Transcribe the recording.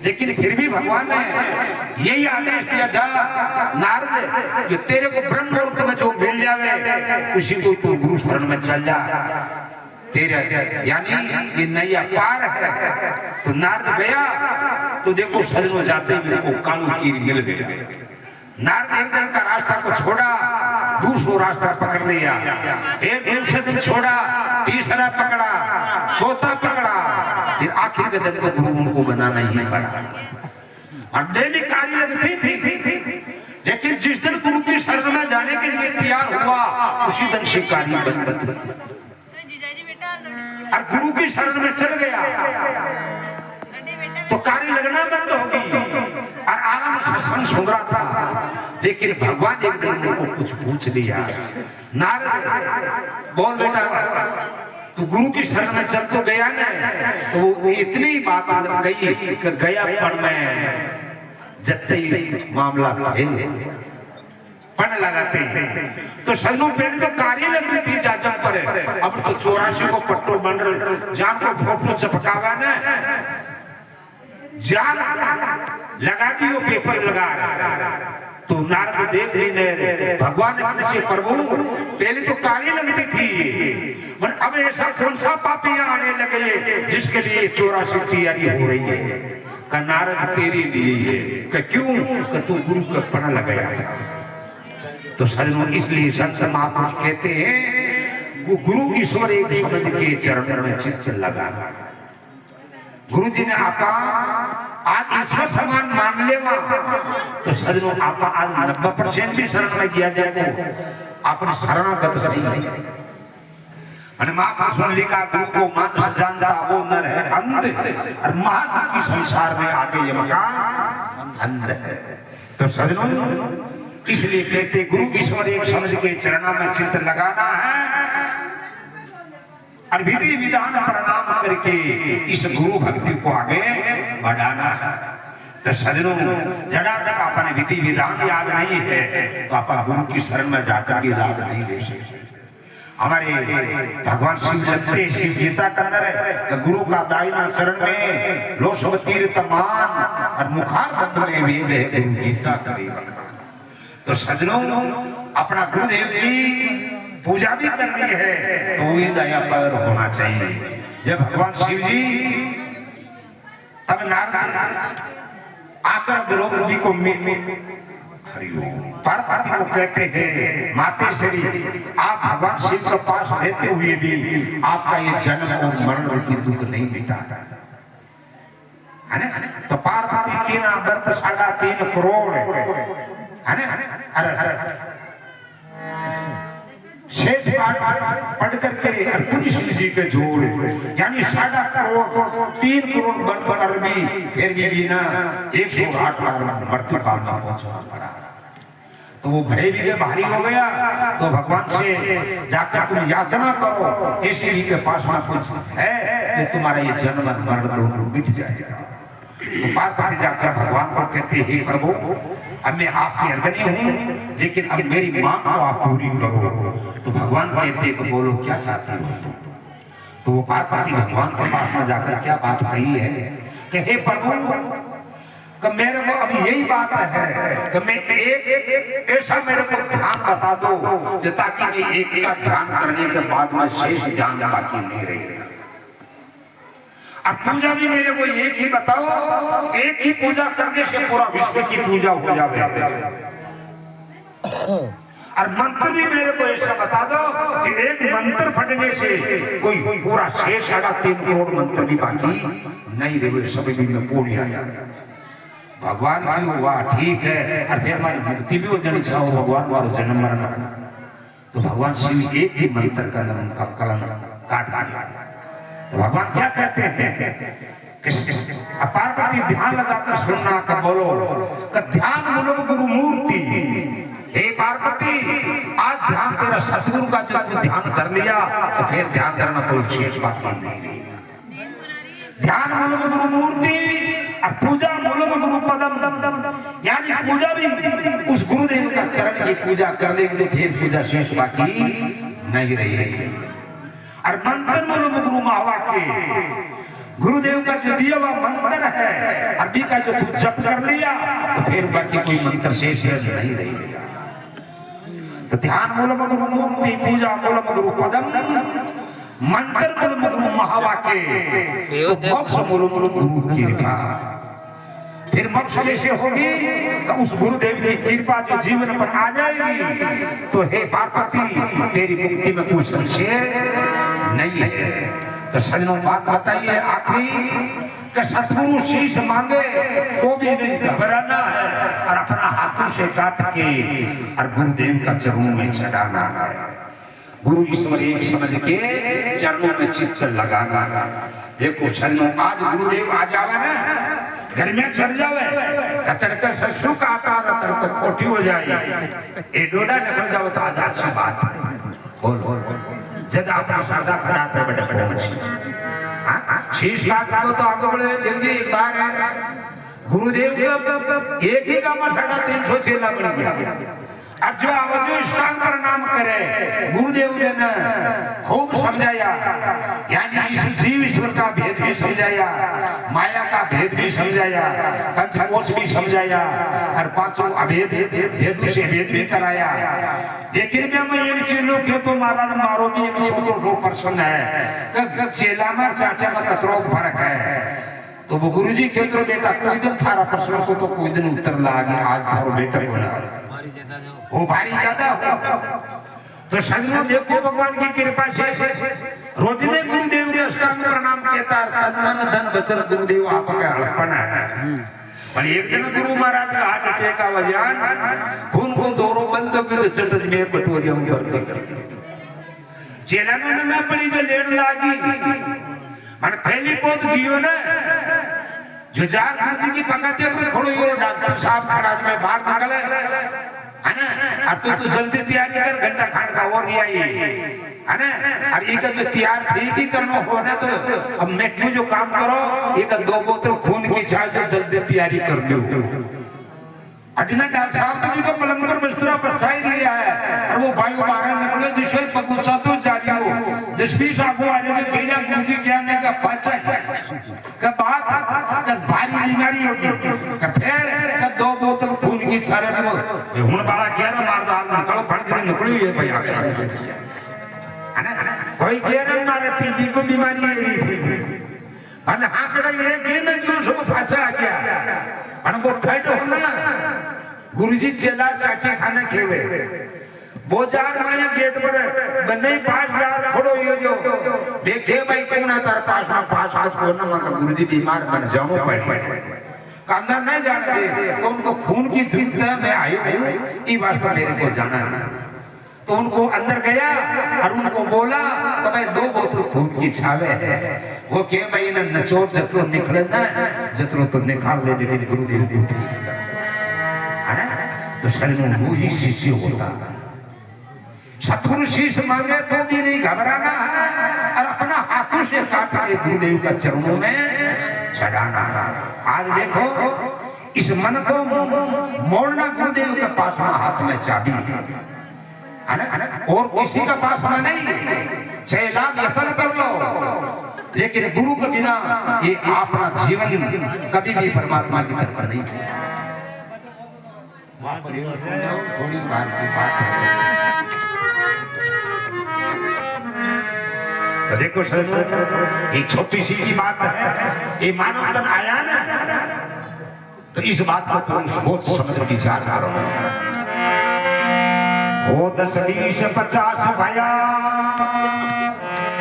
लेकिन फिर भी भगवान ने यही आदेश दिया, जा नारद जो तेरे को ब्रह्म मुहूर्त में जो मिल जावे उसी को तू गुरु शरण में चल जा, तेरे यानी ये नैया पार है। तो नारद गया तो देखो सजनों जाते हुए को कालू कीर मिल गया। नारद एक दिन का रास्ता को छोड़ा, दूसरा रास्ता पकड़ लिया, फिर दूसरे दिन छोड़ा, तीसरा पकड़ा, चौथा पकड़ा, फिर आखिर के दिन तो गुरु उनको बनाना ही पड़ा। और डेली कार्य लगती थी, लेकिन जिस दिन गुरु की शरण में जाने के लिए तैयार हुआ उसी दिन से कार्य बन गया और गुरु की शरण में चल गया तो कार्य लगना बंद हो गई और आराम से संग सुन रहा था। लेकिन भगवान एक दिन उनको कुछ पूछ लिया, नारद बोल बेटा तू गुरु की शरण में चल तो गया ना, तो वो इतनी बात गई कि गया पर मैं जब मामला पढ़ लगाते हैं तो सजनों पेड़ तो कार्य लग रही थी जाजम पर, अब तो 84 को पट्टो बन रहे जान को फोटो चपकावा ना, जान लगा दी वो पेपर लगा तो नारद देख ली भगवान ने पूछे प्रभु पहले तो कार्य लगती थी पर अब ऐसा कौन सा पापी आने लगे जिसके लिए 84 तैयारी हो रही है। का नारद तेरे लिए है, क्यों कि तू गुरु का पढ़ा लगाया था। तो सजनों इसलिए संत महापुरुष कहते हैं गुरु ईश्वर एक समझ के चरण में चित्त लगाना। गुरु जी ने आपा आज ईश्वर समान मान लेवा तो सजनों आपा आज 90% भी शरण में किया जाए अपने शरणागत सही है। महापुरुषों लिखा गुरु को मात्र जानता वो नर है अंध और महात्मा की संसार में आगे ये मकान अंध है। तो सजनों इसलिए कहते गुरु ईश्वर एक समझ के चरणों में चित्त लगाना है और विधि विधान प्रणाम करके इस गुरु भक्ति को आगे बढ़ाना है। तो सजनों जड़ा तक अपने विधि विधान याद नहीं है तो आप गुरु की शरण में जाकर भी लाभ नहीं ले सकते। हमारे भगवान शिव लगते शिव गीता के अंदर है गुरु का दाहिना चरण में लोसव तीर्थ मान और मुखार बंद में वेद है गुरु गीता करे। तो सजनों अपना गुरुदेव की पूजा भी करनी है तो वही दया पर होना चाहिए। जब भगवान शिव जी तब नारद आकर द्रौपदी को पार्वती को कहते हैं माते श्री आप भगवान शिव के पास रहते हुए भी आपका ये जन्म और मरण रूपी दुख नहीं मिटा है ना। तो पार्वती की ना व्रत 3.5 करोड़ है ना। अरे शेष पाठ पढ़ करके पुलिस जी के जोड़ यानी 3.5 करोड़ 3 करोड़ व्रत कर भी फिर भी ना 108 बार मृत्यु काल में पहुंचना पड़ा। तो वो भय भी भारी हो गया तो भगवान से जाकर तुम याचना करो इसी के पास में कुछ है कि तुम्हारा ये जन्म मरण दोनों मिट जाएगा। तो पार्वती जाकर भगवान को कहते हे प्रभु अब मैं आपकी अर्दनी हूँ लेकिन अब मेरी मांग को आप पूरी करो। तो भगवान कहते कि बोलो क्या चाहते हो तुम। तो वो पार्वती भगवान के पास में जाकर क्या बात कही है कि हे प्रभु कि मेरे को अभी यही बात है कि मैं एक ऐसा मेरे को ध्यान बता दो ताकि मैं एक का ध्यान करने के बाद में शेष ध्यान बाकी नहीं रहेगा। अब पूजा भी मेरे को एक ही बताओ, एक ही पूजा करने से पूरा विश्व की पूजा हो जाए। और मंत्र भी मेरे को ऐसा बता दो कि एक मंत्र फटने से कोई पूरा 3.5 करोड़ मंत्र भी बाकी नहीं रहे सभी में पूर्ण आ जाए। भगवान की हुआ ठीक है और फिर हमारी मुक्ति भी हो जानी चाहिए भगवान वालों जन्म मरना। तो भगवान शिव एक ही मंत्र का नाम का कलम काट दिया। तो भगवान क्या कहते हैं पार्वती ध्यान लगाकर सुनना का बोलो का ध्यान बोलो गुरु मूर्ति। हे पार्वती आज ध्यान तेरा सतगुरु का जो तू ध्यान कर लिया तो फिर ध्यान करना कोई चीज बाकी नहीं रही। ध्यान बोलो गुरु मूर्ति और पूजा बोलो गुरु पदम यानी पूजा भी उस गुरुदेव का चरण की पूजा कर लेंगे तो फिर पूजा शेष बाकी नहीं रहेगी। और मंत्र बोलो गुरु मावा के गुरुदेव का जो दिया हुआ मंत्र है और अभी का जो तू जप कर लिया तो फिर बाकी कोई मंत्र शेष नहीं रहेगा। तो ध्यान मूलम गुरु मूर्ति पूजा मूलम गुरु पदम मंत्र मूलम गुरु महावाक्य तो मोक्ष मूलम गुरु कृपा। फिर मोक्ष कैसे होगी? तो उस गुरुदेव की कृपा जो जीवन पर आ जाएगी तो हे पार्वती तेरी मुक्ति में कुछ संशय नहीं है। तो सजनों बात बताइए आखिरी कि सतगुरु शीश मांगे तो भी नहीं घबराना है और अपना हाथों से काट के और गुरुदेव का चरणों में चढ़ाना है। गुरु ईश्वर एक समझ के चरणों में चित्त लगाना है। देखो सजनों आज गुरुदेव आ जावे ना घर में चढ़ जावे तड़का सरसों का आटा तड़का खोटी हो जाए ए डोडा निकल जाओ तो आज अच्छी बात है। बोल जब आपने श्रद्धा खड़ाते हैं बड़े बड़े मछली शीश काट को तो आगे बढ़े देखिए एक बार है गुरुदेव का एक ही का मसाला 300 चेला बन गया और जो आवाजों इष्टांग प्रणाम करे गुरुदेव ने ना खूब समझाया यानी इस जीव ईश्वर का भेद भी समझाया माया का भेद भी समझाया पंचकोश भी समझाया और पांचों अभेद भेद से भेद भी कराया। लेकिन मैं एक चेलो क्यों तो महाराज मारो भी एक छोटो दो पर्सन है चेला में चाटे में कतरो फर्क है। तो वो गुरुजी के तो बेटा कोई दिन थारा प्रश्न को तो कोई दिन उत्तर लागे आज थारो बेटा बोला वो भारी ज्यादा हो। तो संगो देखो भगवान की कृपा से रोज ने गुरुदेव के अष्टांग प्रणाम कहता तन मन धन वचन गुरुदेव आपका अर्पण है। पर एक दिन गुरु महाराज का हार्ट अटैक वजह खून को दौरों बंद कर चटज में बटोरिया में भर्ती कर चेला ने ना पड़ी जो लेन लागी मन पहली पोत गियो ना जो जार गुरुजी की पकाते पर खड़ो यो डॉक्टर साहब खड़ा में बाहर निकले है ना और तू जल्दी तैयारी कर घंटा खान का और नहीं आई है ना और एक जो तैयार ठीक ही करना हो ना तो अब मैं क्यों जो काम करो एक 2 बोतल खून की चाय जो जल्दी तैयारी कर लो। अडिना डॉक्टर साहब तो भी को पलंग पर बिस्तरा परछाई दिया है और वो भाई बाहर निकले जिसे पकुचा तो जारी हो दशमी साहब आ जाए कहिया गुरुजी क्या ने का पाचा का बात का भारी बीमारी होगी का फिर का 2 बोतल खून की सारे तो हुन बाला कह रहा मार दाल निकलो फट के निकली है भैया है ना कोई कह रहा मारे टीबी को बीमारी है अन हाकड़ा ये के न जो सब पाचा आ गया अन वो ठट होना गुरुजी चेला चाटे खाने खेवे बोजार माया गेट पर बन्ने 5000 खड़ो यो जो देखे भाई कौन तार पास में पास आज कोना मां गुरुजी बीमार बन जाओ पड़े कांदा नहीं जानते तो उनको खून की जरूरत है मैं आयो ई वास्ते मेरे को जाना है। तो उनको अंदर गया और उनको बोला तो भाई 2 बोतल खून की छावे है वो के भाई ने नचोर जतरो निकले ना जतरो तो निकाल ले लेकिन गुरुदेव को ठीक है ना। तो शरीर वो ही शिष्य होता है। सतगुरु शीश मांगे तो भी नहीं घबराना है और अपना हाथों से काट के गुरुदेव का चरणों में चढ़ाना है। आज देखो इस मन को मोड़ना गुरुदेव के पास में हाथ में चाबी है और किसी का पास में नहीं 6 लाख यत्न कर लो लेकिन गुरु के बिना ये अपना जीवन कभी भी परमात्मा की तरफ नहीं थोड़ी बार की बात है। तो देखो सर ये छोटी सी की बात है ये मानव तन आया ना तो इस बात को तुम सोच समझ विचार करो। हो 10 20 50 भया